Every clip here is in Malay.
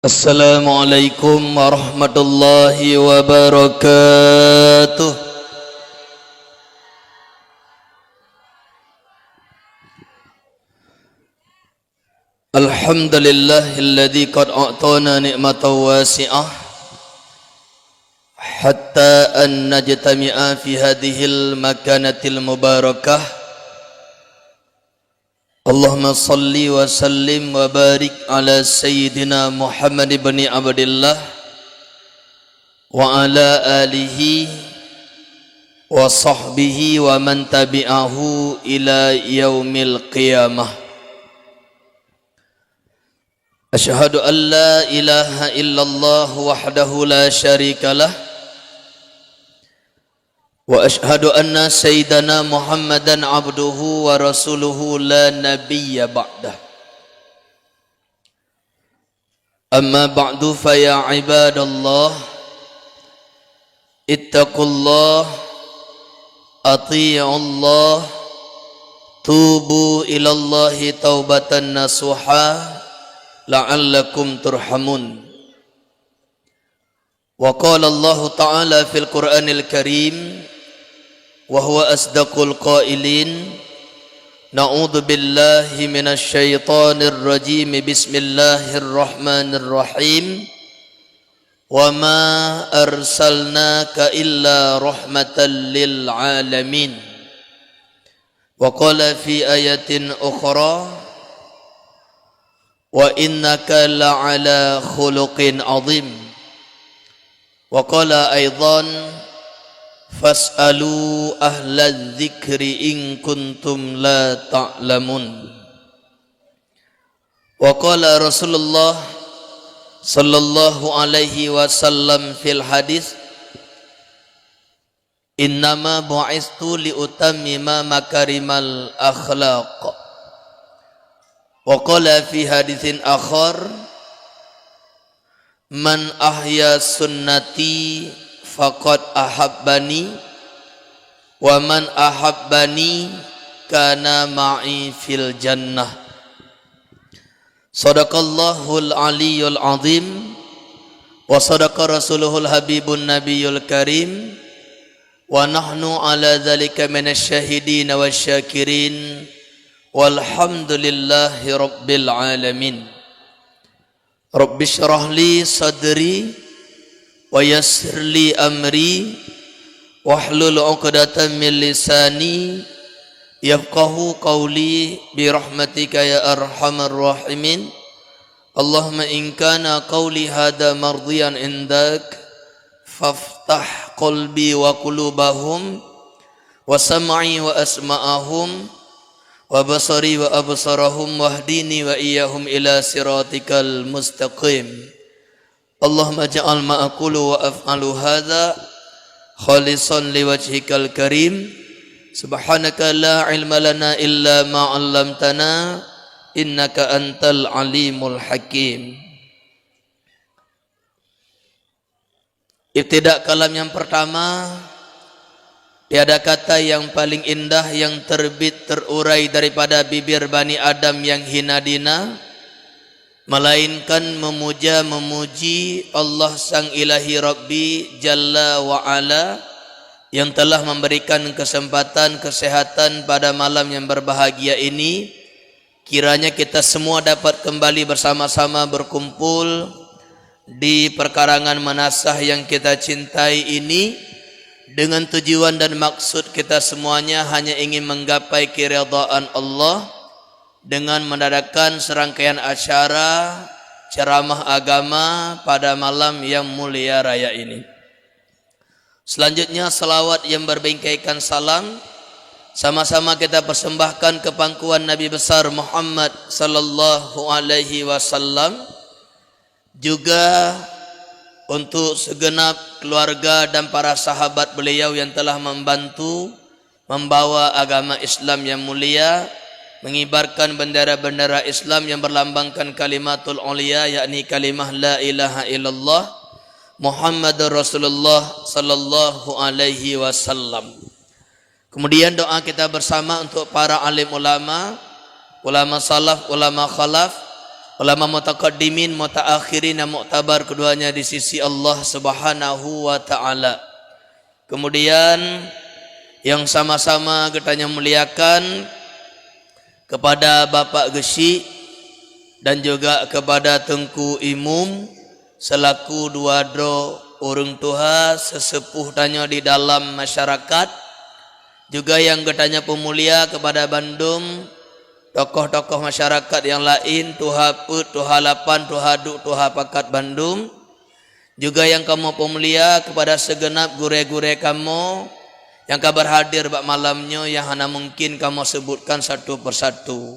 Assalamualaikum warahmatullahi wabarakatuh. Alhamdulillahilladzi qad a'tana ni'matan wasi'ah hatta an najtami'a fi hadhil makanatil mubarakah. Allahumma salli wa sallim wa barik ala sayyidina Muhammad ibn Abdillah wa ala alihi wa sahbihi wa man tabi'ahu ila yaumil qiyamah. Asyhadu an la ilaha illallah wahdahu la syarikalah wa ashhadu anna sayyidana Muhammadan abduhu wa rasuluhu la nabiyya ba'dah. Amma ba'du fa ya ibadallah ittaqullah ati'ullah tubu ilallahi taubatan nasuha la'allakum turhamun. Wa qala Allah ta'ala fil Qur'anil Karim wa huwa asdaqul qailin na'udzu billahi minasy syaithanir rajim bismillahirrahmanirrahim wa ma arsalnaka illa rahmatan lil alamin. Wa qala fi ayatin ukhra wa innaka la'ala khuluqin azim. Wa qala aidan fas'alu ahla dzikri in kuntum la ta'lamun. Wa qala Rasulullah sallallahu alaihi wasallam fil hadis innama bu'istu liutammima makarimal akhlaq. Wa qala fi haditsin akhar man ahya sunnati faqad ahabbani wa man ahabbani kana ma'i fil jannah. Sadaqallahul aliyyul azim wa sadaqa rasuluhul habibun nabiyul karim wa nahnu ala dzalika minasyahidin wasyakirin walhamdulillahi rabbil alamin. Rabbi syrah li sadri wa yassir li amri wahlul 'uqdatam min lisani yafqahu qawli bi rahmatika ya arhamar rahimin. Allahumma in kana qawli hadha mardiyan indak faftah qalbi wa qulubahum wa sam'i wa asma'ahum wa basari wa absarahum wahdini wa iyyahum ila siratikal mustaqim. Allahumma ja'al ma aqulu wa af'alu hadza khalisan liwajhikal karim. Subhanaka la ilma lana illa ma 'allamtana innaka antal alimul hakim. Ibtidak kalam yang pertama, tiada kata yang paling indah yang terbit terurai daripada bibir Bani Adam yang hina dina melainkan memuji Allah Sang Ilahi Rabbi Jalla wa Ala yang telah memberikan kesempatan kesehatan pada malam yang berbahagia ini. Kiranya kita semua dapat kembali bersama-sama berkumpul di perkarangan manasah yang kita cintai ini dengan tujuan dan maksud kita semuanya hanya ingin menggapai keridhaan Allah dengan mengadakan serangkaian acara ceramah agama pada malam yang mulia raya ini. Selanjutnya salawat yang berbingkaikan salam sama-sama kita persembahkan ke pangkuan Nabi besar Muhammad sallallahu alaihi wasallam, juga untuk segenap keluarga dan para sahabat beliau yang telah membantu membawa agama Islam yang mulia, mengibarkan bendera-bendera Islam yang berlambangkan kalimatul ulia, yakni kalimah la ilaha illallah Muhammadur Rasulullah sallallahu alaihi wasallam. Kemudian doa kita bersama untuk para alim ulama, ulama salaf, ulama khalaf, ulama mutaqaddimin, mutaakhirin dan muktabar keduanya di sisi Allah Subhanahu wa taala. Kemudian yang sama-sama kita muliakan kepada Bapak Gesi dan juga kepada Tengku Imum selaku dua dro urang tuha sesepuh tanya di dalam masyarakat, juga yang ketanya pemulia kepada Bandung, tokoh-tokoh masyarakat yang lain, tuha put, tuha lapan, tuha duk, tuha pakat Bandung, juga yang kamu pemulia kepada segenap gure-gure kamu yang kabar hadir bak malamnya, yang hana mungkin kamu sebutkan satu persatu.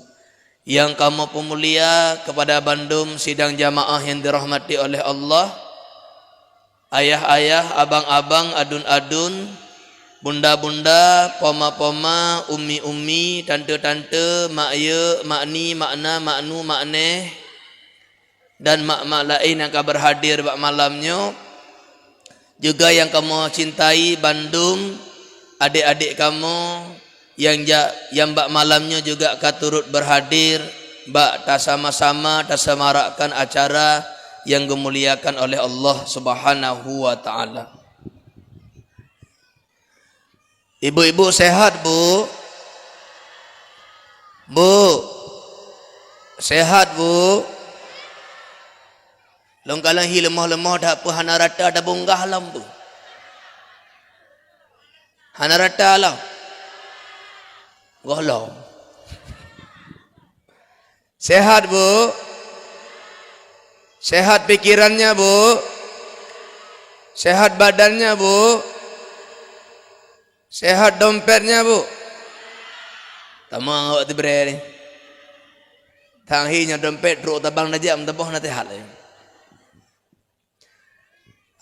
Yang kamu pemulia kepada Bandung sidang jamaah yang dirahmati oleh Allah, ayah-ayah, abang-abang, adun-adun, bunda-bunda, poma-poma, umi-umi, tante-tante, mak-ye, mak-ni, makna, maknu, makneh, dan mak-mak lain yang kabar hadir bak malamnya. Juga yang kamu cintai Bandung, adik-adik kamu yang bak malamnya juga katurut berhadir, bak tak sama-sama tak semarakkan acara yang dimuliakan oleh Allah Subhanahu wa taala. Ibu-ibu sehat, Bu? Bu, sehat, Bu? Long kalang hi lemah-lemah dah apa hana rata dah bonggah lam, Bu. Hana rata lam. Gohlong. Sehat, Bu? Sehat pikirannya, Bu? Sehat badannya, Bu? Sehat dompetnya, Bu? Tamang awak tu bere ni. Tanghinya dompet teruk tabang najam taboh nanti hal.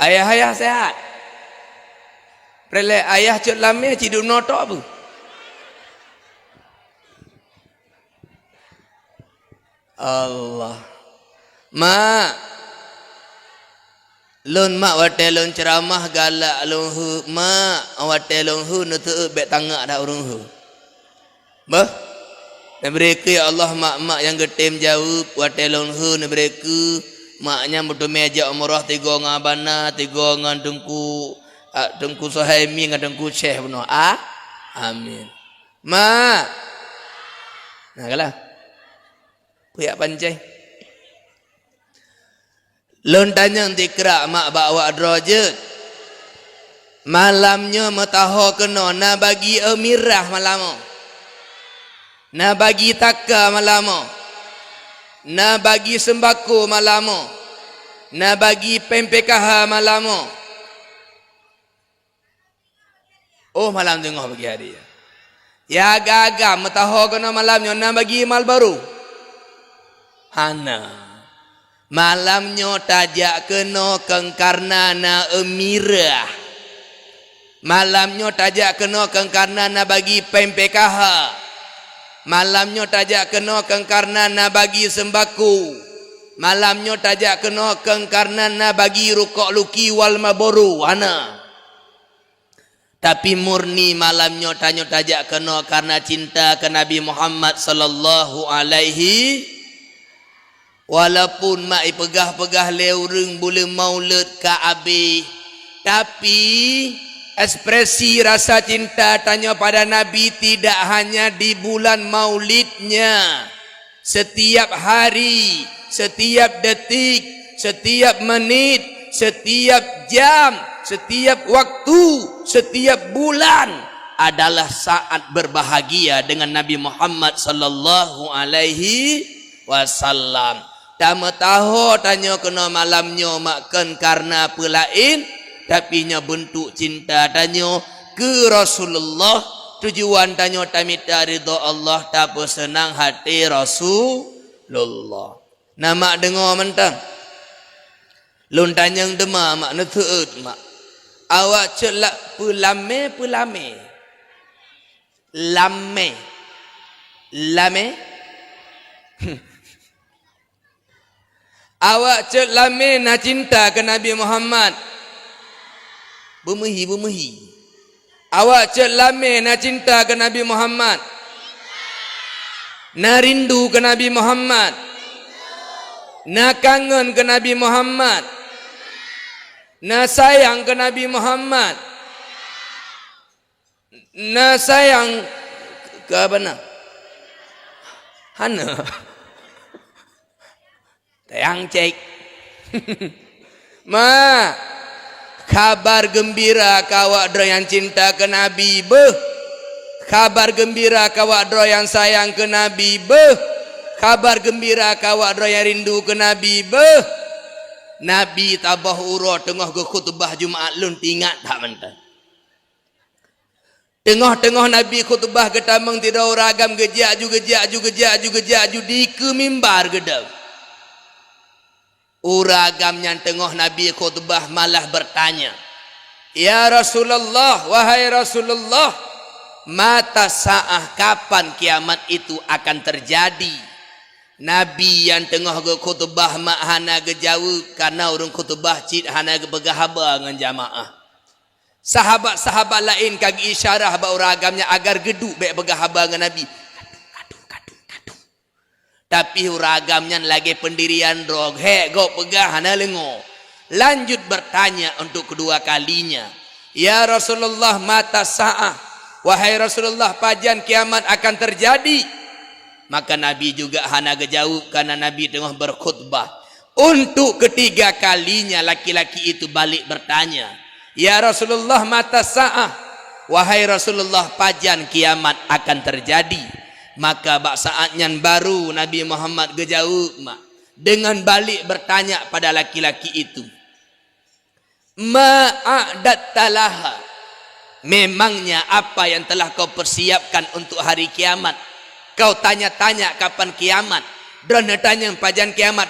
Ayah-ayah sehat. Prele ayah cut lame ciduk notok, Bu. Allah. Mak. Lun mak wate lun ceramah galak lun hu. Mak wate lun hu nutu bet tangak dah urung hu. Bah. Dan mereka ya Allah mak-mak yang getim jauh wate lun hu ne mereka maknya mutu meja umrah tiga ngabana tiga ngan tengku Suhaimi ngan tengku Syekh benar. Amin. Mak. Nah kalah. Puyak pancai. Lun tanya dikra mak bawa derajat. Malamnya mataho kena na bagi amirah malam. Na bagi taka malam. Na bagi sembako malam. Na bagi PMPKH malam. Oh malam tengah bagi hari. Ya agak-agak mataho kena malamnya na bagi mal baru. Hana malamnya tajak kena kengkarna na emirah. Malamnya tajak kena kengkarna na bagi PMPKH. Malamnya tajak kena kengkarna na bagi sembako. Malamnya tajak kena kengkarna na bagi rukuk luki wal maboru. Hana. Tapi murni malamnya tanya tajak kena karena cinta ke Nabi Muhammad sallallahu alaihi. Walaupun mak pegah-pegah leureng boleh maulid Ka'abih, tapi ekspresi rasa cinta tanya pada Nabi tidak hanya di bulan maulidnya. Setiap hari, setiap detik, setiap menit, setiap jam, setiap waktu, setiap bulan adalah saat berbahagia dengan Nabi Muhammad sallallahu alaihi wasallam. Tama tahu tanya kena malamnya makan karena apa lain, tapi nya bentuk cinta tanya ke Rasulullah, tujuan tanya tamita ridha Allah, tak senang hati Rasulullah. Nama dengar mentang lun tanyang dema mak neteut mak awak celak pelame lame awak cek lame na cinta ke Nabi Muhammad. Bumehi. Awak cek lame na cinta ke Nabi Muhammad. Na rindu ke Nabi Muhammad. Na kangen ke Nabi Muhammad. Na sayang ke Nabi Muhammad. Na sayang ke apa na? Hana. Tayang cek. Ma, kabar gembira kawak dro yang cinta ke Nabi. Kabar gembira kawak dro yang sayang ke Nabi. Kabar gembira kawak dro yang rindu ke Nabi. Nabi tabah uro tengah ke khutbah Jumaat lun tingat tak mentah. Tengah-tengah Nabi khutbah ketamang tidak ragam gejak di ke mimbar gedau. Uragamnya tengah Nabi khutbah malah bertanya, ya Rasulullah, wahai Rasulullah, mata sa'ah kapan kiamat itu akan terjadi? Nabi yang tengah ke khutbah mak hana gejauh karena urung khutbah cid hana ke begahaba dengan jamaah. Sahabat-sahabat lain kagi isyarah ba uragamnya agar geduk baik begahaba dengan Nabi. Kadung. Tapi uragamnya lagi pendirian drog. Go pegah hana lengo. Lanjut bertanya untuk kedua kalinya. Ya Rasulullah, mata sa'ah. Wahai Rasulullah, pajan kiamat akan terjadi. Maka Nabi juga hana gejauh karena Nabi tengah berkhutbah. Untuk ketiga kalinya laki-laki itu balik bertanya, ya Rasulullah, mata sa'ah. Wahai Rasulullah, pajan kiamat akan terjadi. Maka bak saatnya baru Nabi Muhammad gejauh dengan balik bertanya pada laki-laki itu, ma'adattalaha, memangnya apa yang telah kau persiapkan untuk hari kiamat? Kau tanya-tanya kapan kiamat, dan tanya pajan kiamat.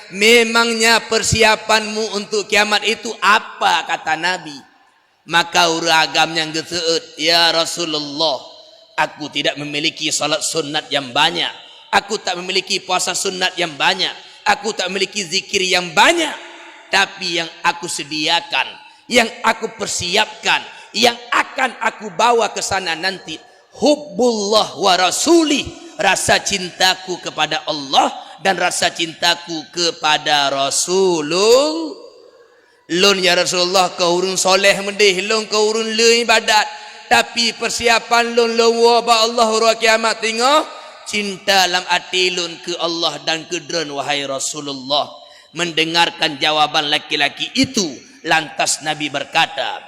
Memangnya persiapanmu untuk kiamat itu apa? Kata Nabi. Maka uragam yang geteut, ya Rasulullah, aku tidak memiliki salat sunat yang banyak, aku tak memiliki puasa sunat yang banyak, aku tak memiliki zikir yang banyak. Tapi yang aku sediakan, yang aku persiapkan, yang akan aku bawa ke sana nanti, hubbullah wa rasulih, rasa cintaku kepada Allah dan rasa cintaku kepada Rasulullah. Lun ya Rasulullah, kau urun soleh mendih, lun kau urun le ibadat, tapi persiapan lun lawa ba Allah ro kiamat tengok cinta dalam hati lun ke Allah dan ke dron wahai Rasulullah. Mendengarkan jawaban laki-laki itu, lantas Nabi berkata,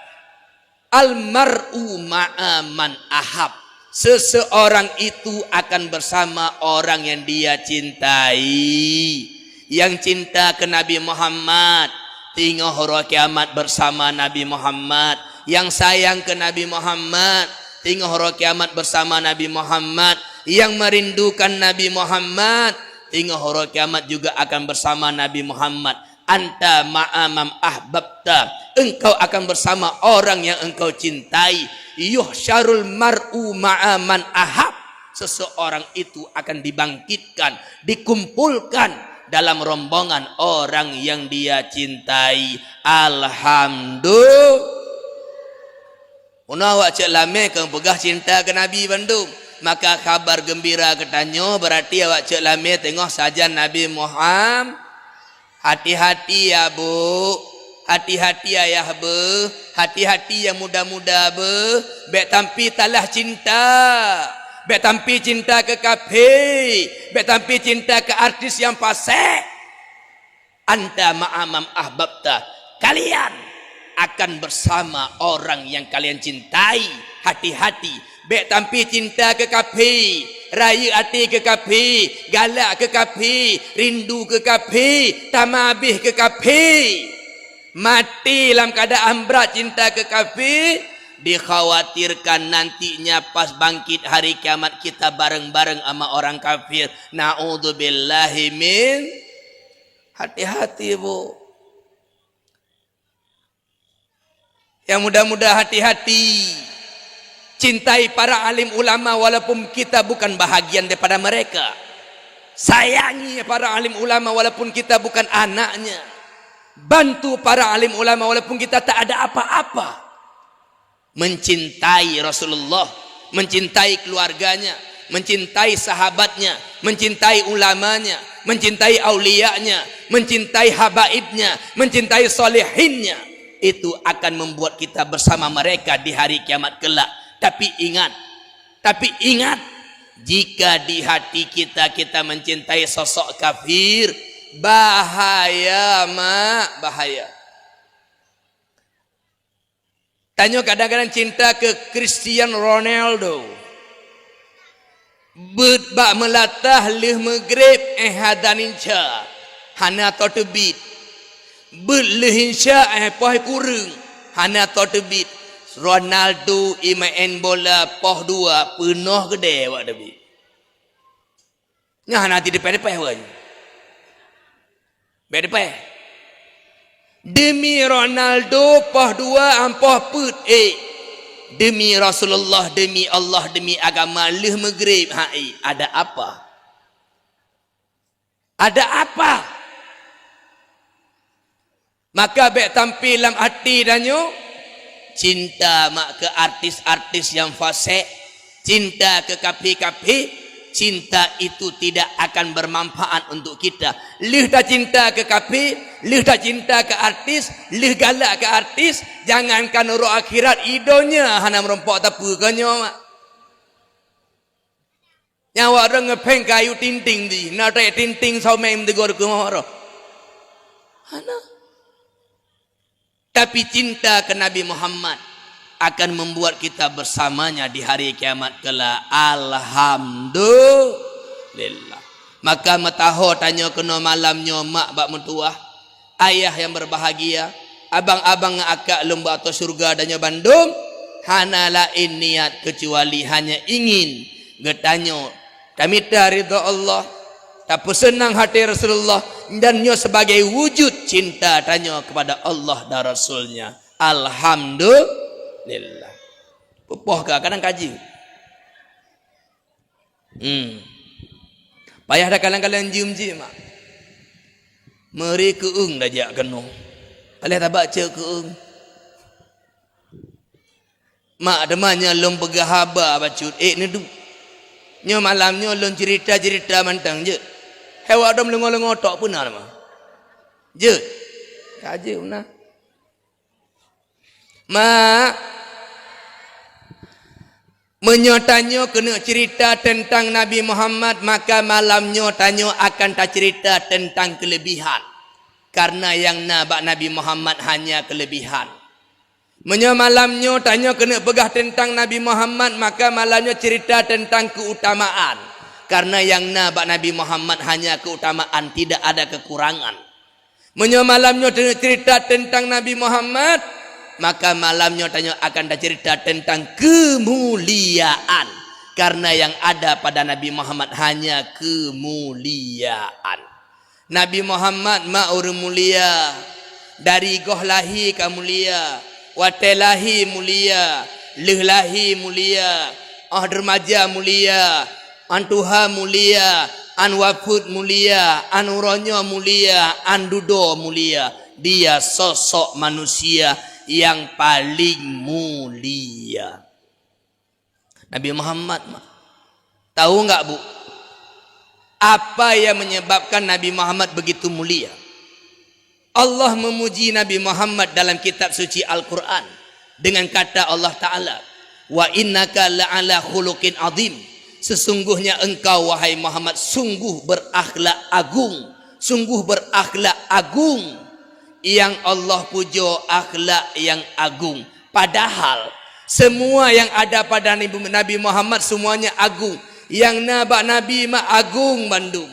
al mar'u ma'a man ahab, seseorang itu akan bersama orang yang dia cintai. Yang cinta ke Nabi Muhammad tengok hari kiamat bersama Nabi Muhammad. Yang sayang ke Nabi Muhammad tengok hari kiamat bersama Nabi Muhammad. Yang merindukan Nabi Muhammad tengok hari kiamat juga akan bersama Nabi Muhammad. Anta ma'amam ahbabta, engkau akan bersama orang yang engkau cintai. Yuhsyarul mar'u ma'aman ahab, seseorang itu akan dibangkitkan, dikumpulkan dalam rombongan orang yang dia cintai. Alhamdulillah. Una awak cek lame kang pegah cinta ke Nabi Bandung, maka kabar gembira ketanyo berarti awak cek lame tengok saja Nabi Muhammad. Hati-hati ya bu, hati-hati ayah bu, hati-hati yang muda-muda bu. Bek tampi talah cinta, bek tampi cinta ke kafe, bek tampi cinta ke artis yang pasek. Anta ma'amam ahbabta, kalian akan bersama orang yang kalian cintai. Hati-hati, bek tampi cinta ke kafe, raya hati ke kafe, galak ke kafe, rindu ke kafe, tamabih ke kafe. Mati dalam keadaan berat cinta ke kafe, dikhawatirkan nantinya pas bangkit hari kiamat kita bareng-bareng sama orang kafir. Na'udzubillahi min. Hati-hati bu. Yang muda-muda hati-hati. Cintai para alim ulama walaupun kita bukan bahagian daripada mereka. Sayangi para alim ulama walaupun kita bukan anaknya. Bantu para alim ulama walaupun kita tak ada apa-apa. Mencintai Rasulullah, mencintai keluarganya, mencintai sahabatnya, mencintai ulamanya, mencintai aulianya, mencintai habaibnya, mencintai solehinnya, itu akan membuat kita bersama mereka di hari kiamat kelak. Tapi ingat, jika di hati kita mencintai sosok kafir, bahaya mak, bahaya. Tanya kadang-kadang cinta ke Cristiano Ronaldo, bak melatah leh megrib hadaninca hana totebit berlehinsya poh kurung hana totebit. Ronaldo main bola poh dua penuh gede wak debi nya hana ti depan-depan wak depan. Demi Ronaldo poh dua ampoh put demi Rasulullah, demi Allah, demi agama leh megrib ada apa? Ada apa? Maka baik tampil dalam hati danyo cinta mak ke artis-artis yang fasik, cinta ke kapi-kapi. Cinta itu tidak akan bermanfaat untuk kita. Lih dah cinta ke kapi, lih dah cinta ke artis, lih galak ke artis, jangankan roh akhirat idonya hana merompak tapu kanyo mak. Nyawa orang ngepeng kayu tinting di, nak tak tinting sau main tegor ke mawar. Hana. Tapi cinta ke Nabi Muhammad akan membuat kita bersamanya di hari kiamat kelak. Alhamdulillah. Maka mataho tanya kena malamnya mak bak mentuah, ayah yang berbahagia, abang-abang akak lomba atau surga adanya Bandung, hana lain niat kecuali hanya ingin getanyo kami ridha Allah, tapi senang hati Rasulullah dan nyo sebagai wujud cinta tanyo kepada Allah dan Rasulnya. Alhamdulillah. Pupoh ke kadang kaji. Payah dah kadang-kadang jim mak. Meri keung dah jak keno. Alih tak baca keung. Mak demanya lom begahaba bacut ni du. Nyo malamnya lom cerita-cerita mantang je. Hewa dom lengo-lengo tok pun nama. Je. Kaji una. Mak menyotanyo kena cerita tentang Nabi Muhammad, maka malamnya tanyo akan tak cerita tentang kelebihan. Karena yang nabak Nabi Muhammad hanya kelebihan. Menyo malamnya tanyo kena begah tentang Nabi Muhammad, maka malamnya cerita tentang keutamaan. Karena yang nabak Nabi Muhammad hanya keutamaan, tidak ada kekurangan. Menyo malamnya cerita tentang Nabi Muhammad, maka malamnya tanya akan ada cerita tentang kemuliaan. Karena yang ada pada Nabi Muhammad hanya kemuliaan. Nabi Muhammad ma'ur mulia, dari gohlahi ka mulia, watelahi mulia, lehlahi mulia, dermaja mulia, antuha mulia, anwafud mulia, anuronyo mulia, andudo mulia. Dia sosok manusia yang paling mulia. Nabi Muhammad, tahu enggak bu, apa yang menyebabkan Nabi Muhammad begitu mulia? Allah memuji Nabi Muhammad dalam kitab suci Al-Quran dengan kata Allah Ta'ala, wa innaka la'ala khuluqin azim. Sesungguhnya engkau wahai Muhammad sungguh berakhlak agung, sungguh berakhlak agung. Yang Allah puja akhlak yang agung. Padahal semua yang ada pada Nabi Muhammad semuanya agung. Yang nabak Nabi mah agung bandung.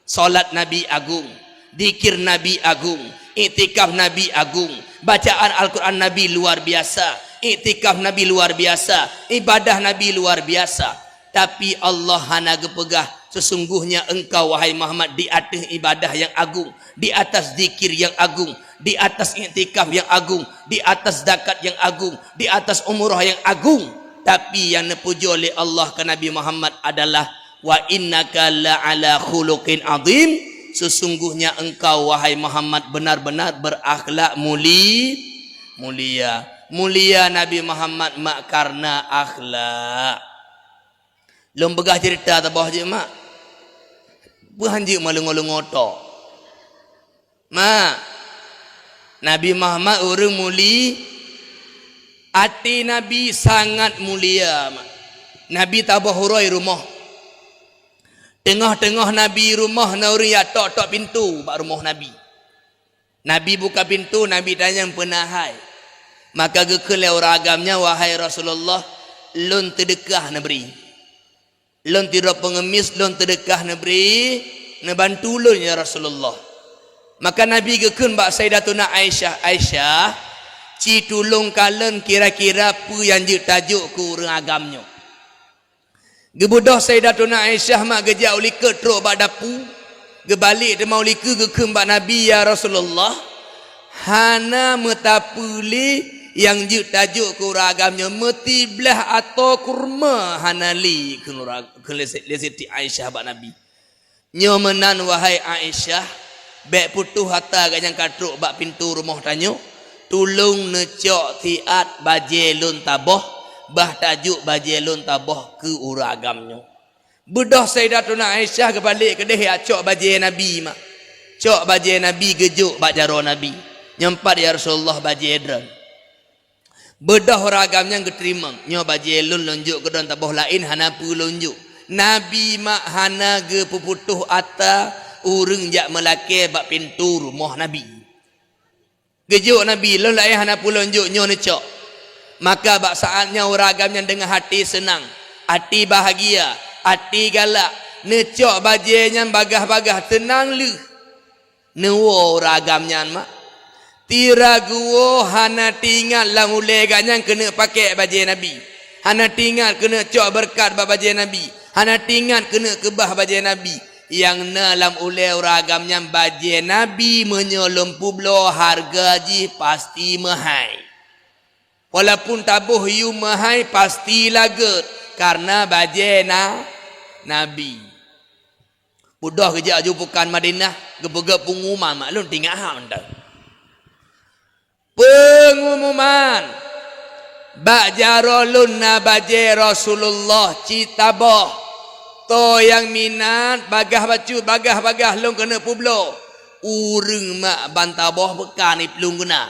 Solat Nabi agung, zikir Nabi agung, iktikaf Nabi agung, bacaan Al-Quran Nabi luar biasa, iktikaf Nabi luar biasa, ibadah Nabi luar biasa. Tapi Allah hana gepegah, sesungguhnya engkau wahai Muhammad di atas ibadah yang agung, di atas zikir yang agung, di atas iktikaf yang agung, di atas zakat yang agung, di atas umrah yang agung. Tapi yang dipuji oleh Allah ke Nabi Muhammad adalah wa innaka la'ala khuluqin azim. Sesungguhnya engkau wahai Muhammad benar-benar berakhlak mulia. Mulia Nabi Muhammad mak karena akhlak. Lom begah cerita tabah je mak. Buhan je malung-malung otak. Mak, Nabi Muhammad orang muli, hati Nabi sangat mulia mak. Nabi tabah hurai rumah. Tengah-tengah Nabi rumah na orang ya tok-tok pintu bak rumah Nabi. Nabi buka pintu, Nabi tanya penahai. Maka gekele orang agamnya, wahai Rasulullah, lun terdekah neberi. Lun tidak pengemis, lun terdekah neberi, nebantu lun ya Rasulullah. Maka Nabi gekun bak Sayyidatuna Aisyah, Aisyah, ci tulung kalen kira-kira apa yang je tajuk ku orang agamnya. Gebudah Sayyidatuna Aisyah mak gejak ulika teruk bak dapu. Gebalik dia mau ulika gekun bak Nabi ya Rasulullah. Hana metapuli yang je tajuk ku orang agamnya metiblah atau kurma hanali ke Siti Aisyah bak Nabi. Nyomenan wahai Aisyah, bek putuh hatta ganyang katruk bak pintu rumah tanyo, tulung necok tiat bajelun tabah, bah tajuk bajelun tabah ke uragamnya. Bedah Sayyidatuna Aisyah kebalik ke deh cok bajel Nabi mak. Cok bajel Nabi gejuk bak jaro Nabi. Nyempat ya Rasulullah bajel dran. Bedah uragamnya geterima. Nyo bajelun lonjuk ke dran tabah lain hana pu lonjuk. Nabi mak hana ge puputuh atta urang jak melake bak pintu rumah Nabi. Gejuk Nabi lalu ayah hana pulon juk nyo necok. Maka bak saatnya uragamnya dengan hati senang, hati bahagia, hati galak, necok bajenya bagah-bagah tenang lu. Newo uragamnya mak. Tiraguo hana tinggal lah mulai ganyang kena pakai baju Nabi. Hana tinggal kena cok berkat bak baju Nabi. Hana tinggal kena kebah baju Nabi. Yang dalam ulai ragamnya baju Nabi menyolong publo harga ji pasti mahal. Walaupun tabuh yu mahal pasti lagut karena baju Nabi. Budah kerja jupukan Madinah gebega pengumuman maklum tinggal ham dah. Pengumuman bak jarolun na baju Rasulullah citabah. To yang minat bagah long kena publo. Urang mak bantabah bekan ni pelung kena.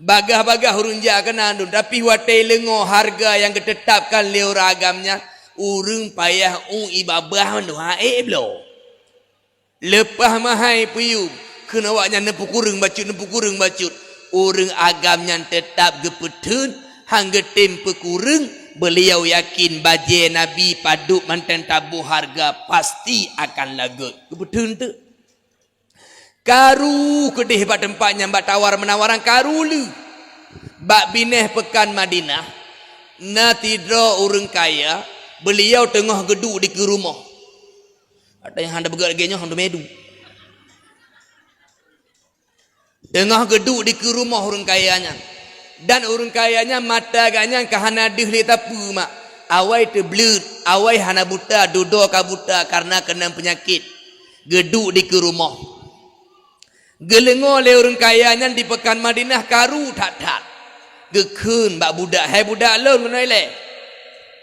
Bagah urang ja kena dun tapi watai lengo harga yang ditetapkan leo ragamnya urang payah ibabah tu blo. Lepas mahai puyum kena waknya nempu kurang bacut. Urang agamnya tetap gepetun hangga tempe kurang. Beliau yakin baju Nabi paduk mantan tabu harga pasti akan lagut. Betul tu. Karu kedih pada tempatnya mbak tawar menawaran karu lu. Bak bineh pekan Madinah. Na tidra orang kaya. Beliau tengah geduk di ke rumah. Ada yang hendak bergerak lagi hendak medu. Tengah geduk di ke rumah orang kayanya. Dan orang kayanya mata ganyang kahana dihli tapu mak. Awai terbelut, awai hana buta, duduk ka buta karena kena penyakit. Geduk di ke rumah. Gelengo le orang kayanya di pekan Madinah karu tak. Gekun bak budak, hai budak lun menai le.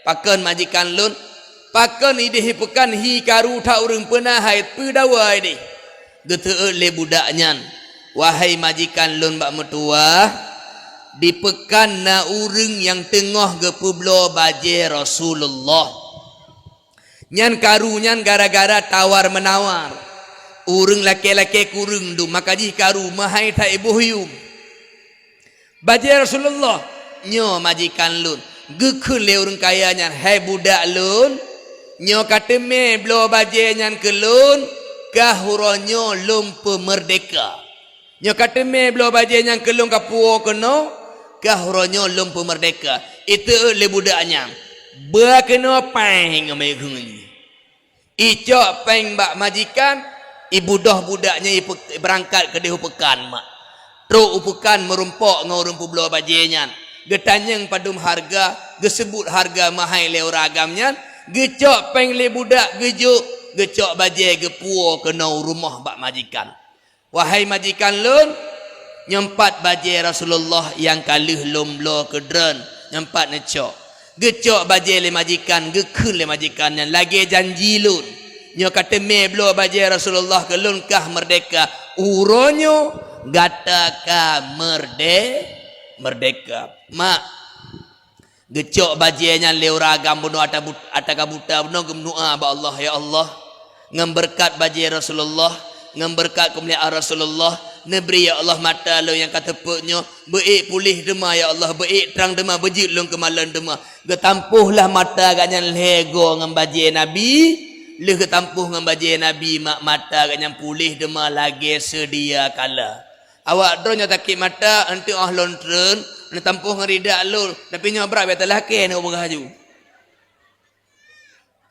Pakan majikan lun, pakan idih pekan hi karu tak orang pernah hai pedawai di. Geteu le budaknya. Wahai majikan lun bak mertua, di pekan na urang yang tengah gepublo baje Rasulullah. Nyan karunyan gara-gara tawar menawar. Urang laki-laki kurang du maka ji karu mahai ta ibu huyum. Baje Rasulullah nyo majikan lun. Gekun le urang kaya nyan hai budak lun. Nyo kata me blo baje nyan ke lun kahuronyo lumpa merdeka. Nyo kata me blo baje nyan ke lun kapuo keno kahronyo lumpa merdeka. Itu le budaknya berkena peng amai gungi. Icok peng bak majikan ibu dah budaknya berangkat ke dehu pekan mak. Truk upekan merumpok ngorong publo bajenya. Getanyang padum harga, gesebut harga mahal le ragamnya. Gecok peng le budak gejuk, gecok bajai gepuo kena rumah bak majikan. Wahai majikan lun, nyempat bajai Rasulullah yang kalih lomlo kedren, nyempat necok. Gecok baje le majikan, gekun le majikan yang lagi janji lun. Nyo kata me blo baje Rasulullah ke lun kah merdeka. Uronyo gataka merdeka. Mak gecok baje nya le uragam bunuh ataka buta bunuh gemnua ba Allah ya Allah. Ngemberkat baje Rasulullah, ngemberkat kemuliaan Rasulullah. Neberi ya Allah mata lo yang kata peknya beik pulih dema ya Allah, beik terang dema, bejit lo kemalan dema. Getampuhlah mata agaknya lego ngembaje Nabi, le getampuh ngembaje Nabi mak mata agaknya pulih dema lagi sedia kala. Awak dronya takik mata enti lontren, ne tampuh ngeridak lo, tapi nyo berat betul laki nak berhaju.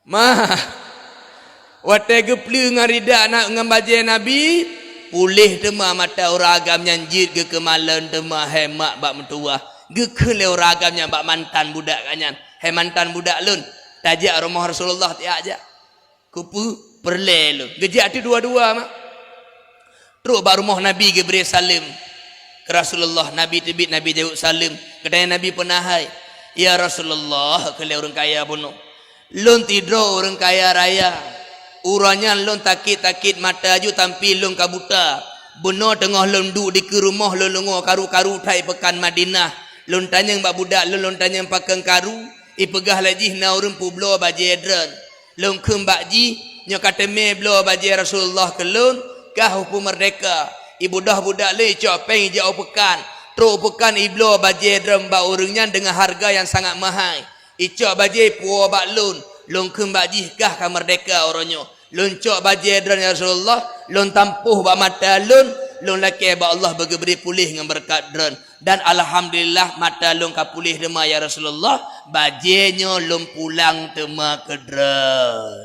Mah wate geplu ngaridak nak ngembaje Nabi, pulih dema mata uragam nyanjit ke kemalan dema hemat bak mentua ge kele uragam nya bak mantan budak kanyan he mantan budak lun tajak rumah Rasulullah tiak ajak kupu perle lu gejak tu dua-dua mak terus bak rumah Nabi ge beri salim ke Rasulullah. Nabi tibit Nabi jawab salim katanya Nabi penahai ya Rasulullah kele orang kaya bunuh lun tidro orang kaya raya. Uranya lon takit-takit mata ju tampi lon kabuta. Benar tengah lon duk di ke rumah lon lengo karu-karu thai pekan Madinah. Lon tanya mbak budak lon tanya pakang karu. Ipegah lagi na urun pu blo baje dren. Lon ke mbak ji nyo kata me blo baje Rasulullah ke lon kah hukum merdeka. Ibu dah budak le cok peng jauh pekan. Tro pekan iblo baje dren mbak urungnya dengan harga yang sangat mahal. Icok baje puo bak lon. Lon ke mbak ji kah ka merdeka oronyo. Lun cok baje dran ya Rasulullah, lun tampuh bak mata lun laki ba Allah bagi beri pulih dengan berkat dran. Dan alhamdulillah mata lun ka pulih dema ya Rasulullah, bajenyo lun pulang tema ke dran.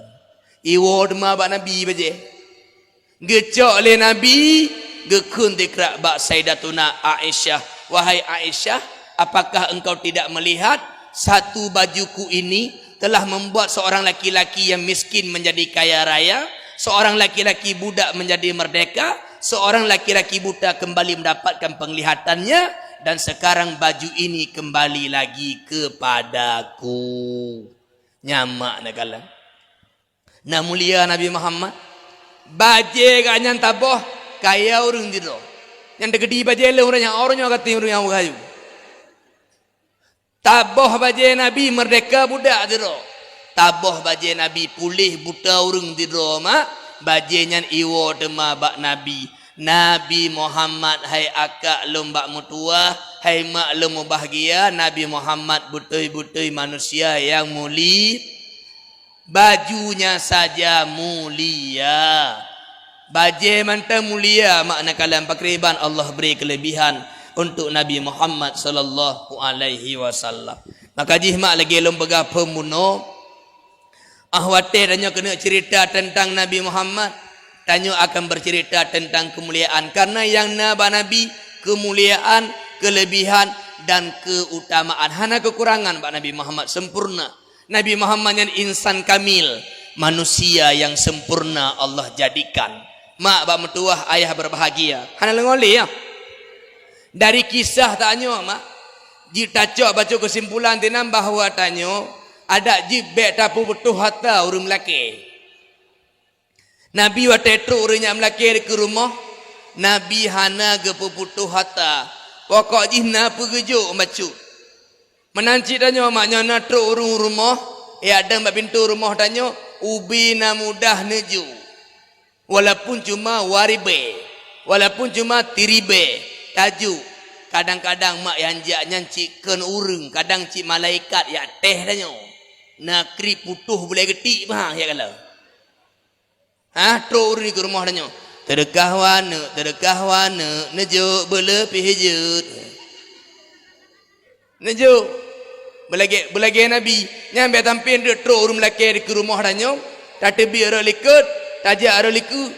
Iwo dema bak Nabi baje. Gecok le Nabi, gekun dikrak bak Sayyidatuna Aisyah. Wahai Aisyah, apakah engkau tidak melihat satu bajuku ini telah membuat seorang laki-laki yang miskin menjadi kaya raya, seorang laki-laki budak menjadi merdeka, seorang laki-laki buta kembali mendapatkan penglihatannya, dan sekarang baju ini kembali lagi kepadaku. Nyamak nak kalang. Nah mulia Nabi Muhammad, baje ganyan taboh kaya orang diro. Yang degedi baje le orangnya kata orang yang kayu. Taboh baje Nabi merdeka budak diro. Taboh baje Nabi pulih buta urung diro mak. Baje nyan iwo dema bak Nabi. Nabi Muhammad hai akak lombak mutua, hai mak lemu bahagia. Nabi Muhammad butui-butui manusia yang mulia. Bajunya saja mulia. Baje mantap mulia makna kalam pakriban Allah beri kelebihan untuk Nabi Muhammad sallallahu alaihi wasallam. Maka jihmak lagi lembaga pemuno ahwate tanya kena cerita tentang Nabi Muhammad, tanya akan bercerita tentang kemuliaan karena yang nabi kemuliaan, kelebihan dan keutamaan. Hana kekurangan Pak Nabi Muhammad sempurna. Nabi Muhammad yang insan kamil, manusia yang sempurna Allah jadikan. Mak bak metuah ayah berbahagia. Hana lengoli ya. Dari kisah tanya mak, jika cok baca kesimpulan tinam bahawa tanya ada jibek tapu betuh hatta urung laki. Nabi watetru urungnya melaki ke rumah, Nabi hana gepu putuh hatta. Pokok jihna pegejuk bacu. Menanci tanya maknya natru urung rumah, ya ada mbak pintu rumah tanya ubi na mudah neju. Walaupun cuma waribe, walaupun cuma tiribe. Tajuk kadang-kadang mak yang nyanci ken urung, kadang cik malaikat ya teh danyo nak kri putuh boleh getik mah ya kalau tro urung ke rumah danyo terkah wana nejo bele pihejut nejo belage Nabi nyambe tampin de tro urung laki ke rumah danyo tatebi ara likut tajak ara liku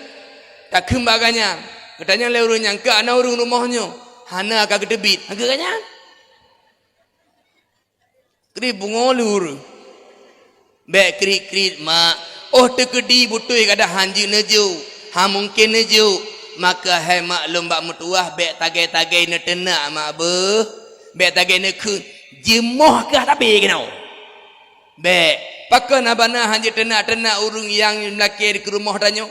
tak kembaganya. Katanya lewat nyangka anak urung rumahnya. Hana agak kedebit. Agak kanya. Kri bungolur. Bek kri mak. Oh tekedi butui kada hanji neju. Ha mungkin neju. Maka hai maklum bak mutuah bek tagai-tagai ne tenak mak be. Bek tagai ne kun. Jemoh kah tapi kenau. Baik, pakai nabana hanya tenak urung yang laki di rumah tanyo.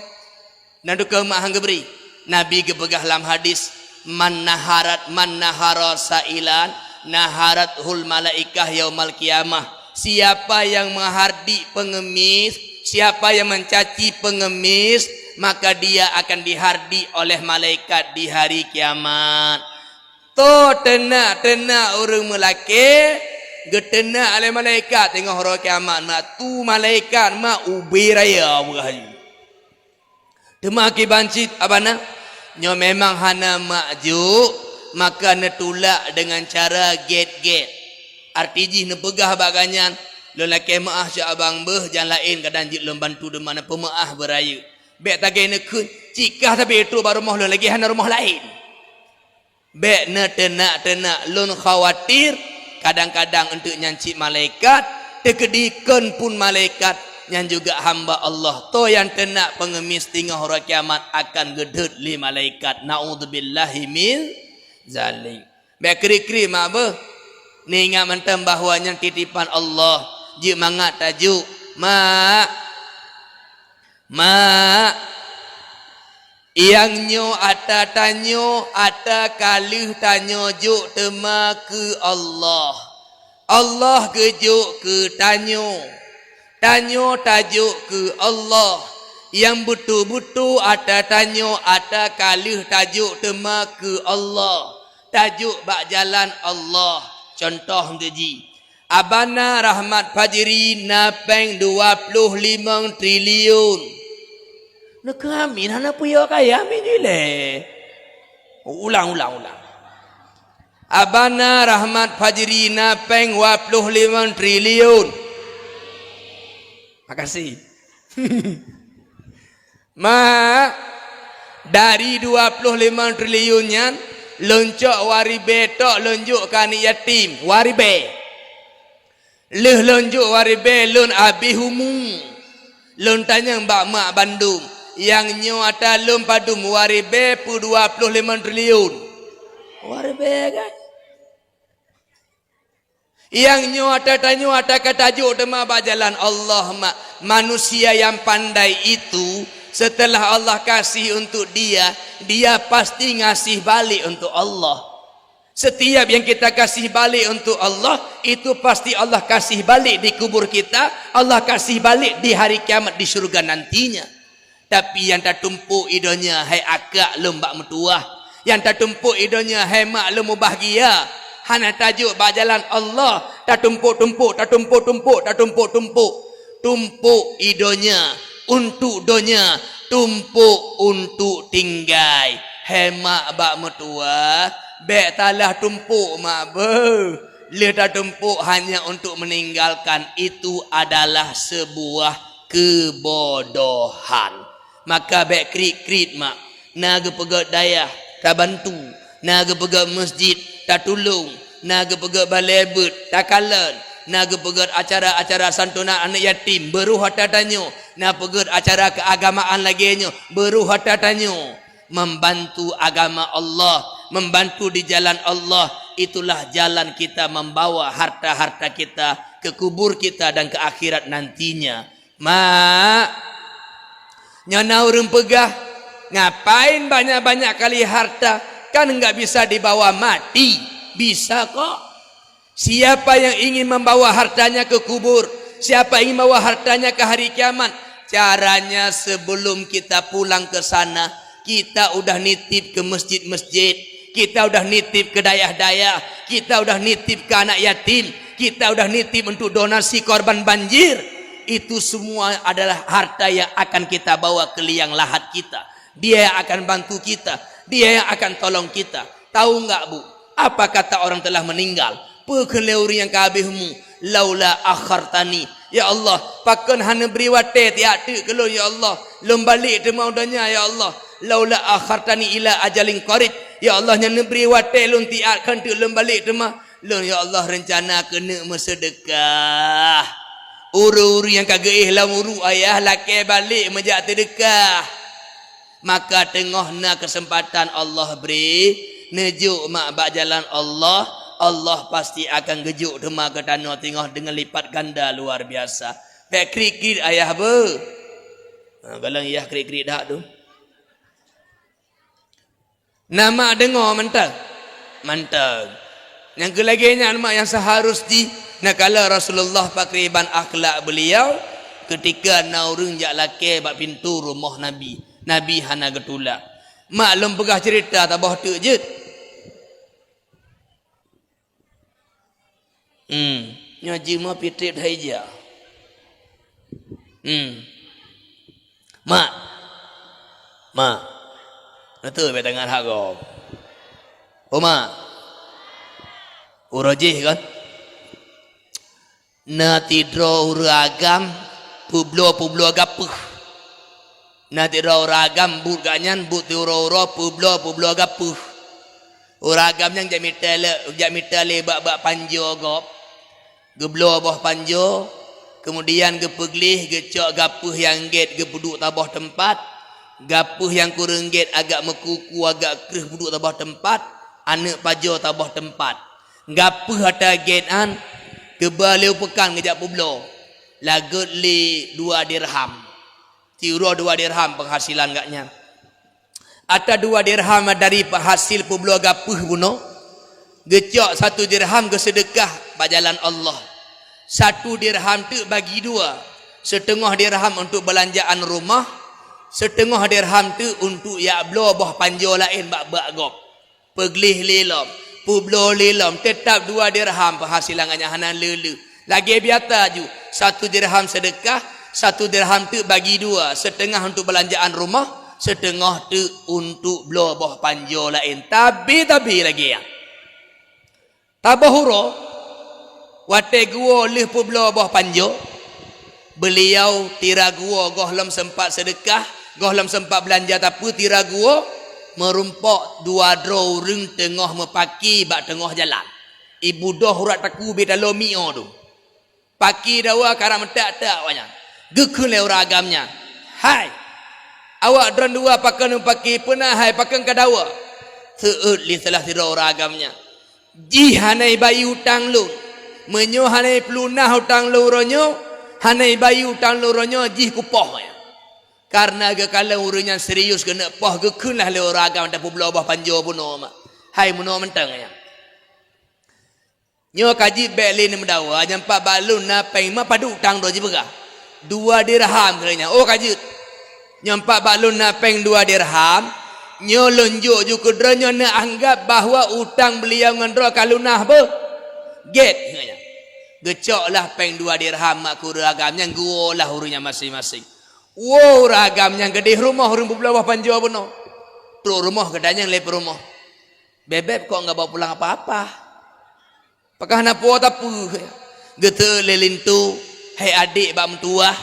Nandu ke mak hang beri. Nabi gebegah dalam hadis, man nahara sailan naharat hul malaikah yaumal qiyamah. Siapa yang menghardi pengemis, siapa yang mencaci pengemis, maka dia akan dihardi oleh malaikat di hari kiamat. To tenak orang melaki getena oleh malaikat tengok hari kiamat mak tu malaikat mak ubi raya berhayu demak ki bancit abana nyo memang hana makjuk maka netulak dengan cara get artiji ne pegah baganyan lo laki maah sya abang beh jangan lain kadang jik lom bantu de mana pemaah beraya bek tagai ne kun cikah tapi itu baru rumah lo lagi hana rumah lain bek ne tenak lon khawatir kadang-kadang untuk nyancik malaikat tekedikan pun malaikat yang juga hamba Allah to yang tenak pengemis tinggal hari kiamat akan gedet li malaikat naudzubillahi min zalik bek kri-kri mak be ni ingat mentem bahawa yang titipan Allah je mangat tajuk mak yang nyo ata tanyo ata kalih tanyo juk tema ke Allah ke juk ke tanyo tajuk ke Allah yang betul-betul ata tanyo ata kalih tajuk tema ke Allah tajuk bak jalan Allah contoh deji abana Rahmat Fajri napeng 25 triliun nak amin hana puyo kaya amin ile ulang abana Rahmat Fajri napeng 25 triliun makasih dari 25 triliunnya loncok waribe tok lonjuk kani yatim waribe leh lonjuk waribe lon abihumu lon tanya mbak mak Bandung yang nyo ata lom padum waribe pu 25 triliun waribe kan yang nyo ata tanyo ata katajuk tema bajalan Allah manusia yang pandai itu setelah Allah kasih untuk dia pasti ngasih balik untuk Allah setiap yang kita kasih balik untuk Allah itu pasti Allah kasih balik di kubur kita Allah kasih balik di hari kiamat di syurga nantinya tapi yang tak tumpuk idonya hai akak lembak metuah yang tak tumpuk idonya hai mak lemu bahagia hana tajuk bajalan Allah tak tumpuk idonya untuk donya tumpuk untuk tinggai hai mak bak metuah bek talah tumpuk mak be le tak tumpuk hanya untuk meninggalkan itu adalah sebuah kebodohan maka bek krit mak naga pegat dayah tak bantu naga pegat masjid tak tolong naga pegat balebet tak kalan naga pegat acara-acara santunan anak yatim beruh hata tanyo na pegat acara keagamaan lagi nyo beruh hata tanyo membantu agama Allah membantu di jalan Allah itulah jalan kita membawa harta-harta kita ke kubur kita dan ke akhirat nantinya mak nyana urang pegah ngapain banyak-banyak kali harta kan enggak bisa dibawa mati bisa kok siapa yang ingin membawa hartanya ke kubur siapa ingin membawa hartanya ke hari kiamat caranya sebelum kita pulang ke sana kita udah nitip ke masjid-masjid kita udah nitip ke dayah-dayah kita udah nitip ke anak yatim kita udah nitip untuk donasi korban banjir itu semua adalah harta yang akan kita bawa ke liang lahat kita dia yang akan bantu kita dia yang akan tolong kita tahu enggak bu apa kata orang telah meninggal pekeleuri yang kabehmu laula akhartani ya Allah pakan hana beri wate tiak tu kalau ya Allah lom balik tema udahnya ya Allah laula akhartani ila ajalin qarib ya Allah nya beri wate lom tiak kan tu lom balik tema lom ya Allah rencana kena bersedekah uru-uru yang kagak lah uru ayah laki balik majak terdekat maka tengahna kesempatan Allah beri nejuk mak bak jalan Allah Allah pasti akan gejuk dema ke tanah tengah dengan lipat ganda luar biasa. Pek krik-krik ayah ber. Kalau ayah krik-krik dak tu. Nama dengar mentang. Mantap. Yang kelaginya nama yang seharusnya nak kala Rasulullah pakriban akhlak beliau ketika naurung jak laki bak pintu rumah Nabi. Nabi hana getulak. Maklum pegah cerita tabah tu je. Nyaji mah pitip haija. Mak. Betul betangan hak kau. Mak. Urajih kan? Na tidro uragam publo gapuh. Na tidro uragam but ganyan but uro publo gapuh. Uragam yang jamitale bak panjo gop. Geblo bawah panjo, kemudian gepeglih gecok gapuh yang get gepuduk tabah tempat, gapuh yang kurang get agak mekuku agak kerih puduk tabah tempat, anak pajo tabah tempat. Gapuh hata getan kebaliau pekan ngejak publo. Lagut li 2 dirham. Tiuro 2 dirham penghasilan gaknya. Ada 2 dirham dari hasil publo gapuh buno. Gecok 1 dirham ke sedekah bajalan Allah. 1 dirham tu bagi 2. Setengah dirham untuk belanjaan rumah, setengah dirham tu untuk ya blo boh panjo lain bak gop. Peglih lilom, publo lilom, tetap 2 dirham penghasilannya hanan lelu. Lagi biata ju, 1 dirham sedekah, 1 dirham tu bagi 2, setengah untuk belanjaan rumah, setengah tu untuk blo boh panjo lain. Tapi lagi ya. Tabahuro wate gua leh publo bawah panjo. Beliau tira gua gohlam sempat sedekah, gohlam sempat belanja tapi tira gua merumpok 2 draw ring tengah mepaki bak tengah jalan. Ibu dah hurat taku betalo mio tu. Paki dawa karam tak banyak. Gekule ragamnya. Hai. Awak dron 2 pakan paki pernah hai pakan kadawa. Seut li salah tira ragamnya. Ji hanai bayi hutang lu menyo hanai pelunah hutang lu ronyo hanai bayi hutang lu ronyo ji kupoh ya. Karena ke kala urunyan serius kena poh gekunlah le ragam da publo bah panjo buno mak hai muno mentang ya. Nyo kaji beli ni mendawa nyampak balun na peng ma padu hutang do ji begah 2 dirham katanya. Oh kaji nyampak balun na peng 2 dirham. Nyo lonjuk ju kudranyo na anggap bahawa utang beliau ngendro kalunah be get nganya. Gecoklah peng 2 dirham mak ku ragamnya guolah urunya masing-masing. Wow ragamnya gede rumah urung bawah panjo bono. Tru rumah gedanya lep rumah. Bebek kok enggak bawa pulang apa-apa. Pakah na po tapu. Gete lelintu hai adik bak mentuah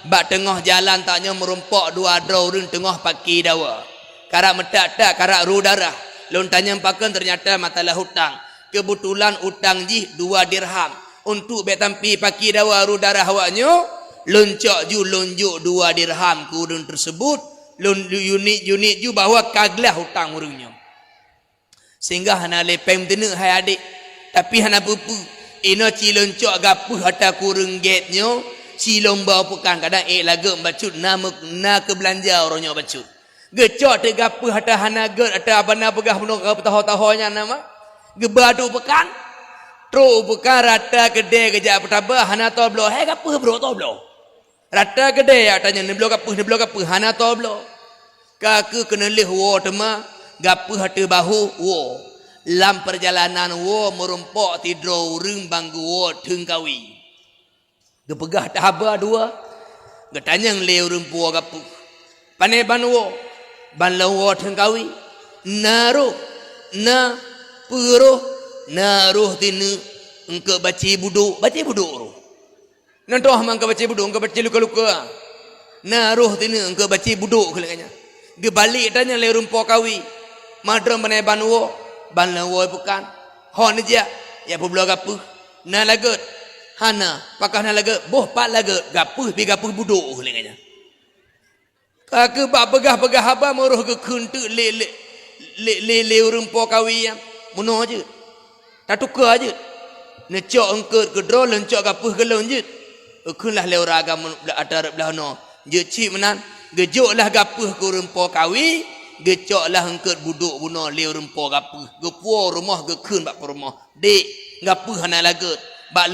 bak tengah jalan taknya merumpok 2 draw urung tengah paki dawa. Karak metak-tak, karak ru darah. Lon tanya pakan ternyata matalah hutang. Kebetulan hutang ji 2 dirham. Untuk betampi paki dawa ru darah awaknya, loncok ju lonjuk 2 dirham kurun tersebut. Lon unit ju bahawa kaglah hutang urungnya. Sehingga hana lepem tena hai adik. Tapi hana pupu. Ino ci loncok gapuh hata kurung getnya. Si lomba pekan kadang lagu bacut na ke belanja orangnya bacut. Gecok te gapuh hata hanaget hata abana pegah bunuh taho-tahonya nama gebadu pekan tro pekan rata gede gejak pertaba hana to blo hai gapuh bro to blo rata gede atanya ni blo gapuh hana to blo kaku kena leh wo tema gapuh hata bahu wo lam perjalanan wo merumpok tidro ring banggu wo tengkawi gepegah tahaba 2 getanyang le rumpu gapuh pane ban wo ban lawo tengkawi naruh na puruh naruh tinu engke baci buduk roh nantoh mangka baci buduk engke baci luka-luka naruh tinu engke baci buduk kelenganya ge balik tanya le rumpo kawi madram banai banwo ban lawo bukan hon je ya publo gapuh na lagut hana pakah na lagut boh pak lagut gapuh bi gapuh buduk kelenganya. Aku bak pegah-pegah haba meruh ke kuntuk le urung po kawi yang muno je. tak tukar aja necok engkut ke drol lencok gapuh gelon je ukulah le orang agama ada belah no je cik menan gejoklah gapuh ke rempo kawi gecoklah engkut buduk buno le rempo gapuh gepuo rumah ge keun bak rumah dek gapuh ana lagut bak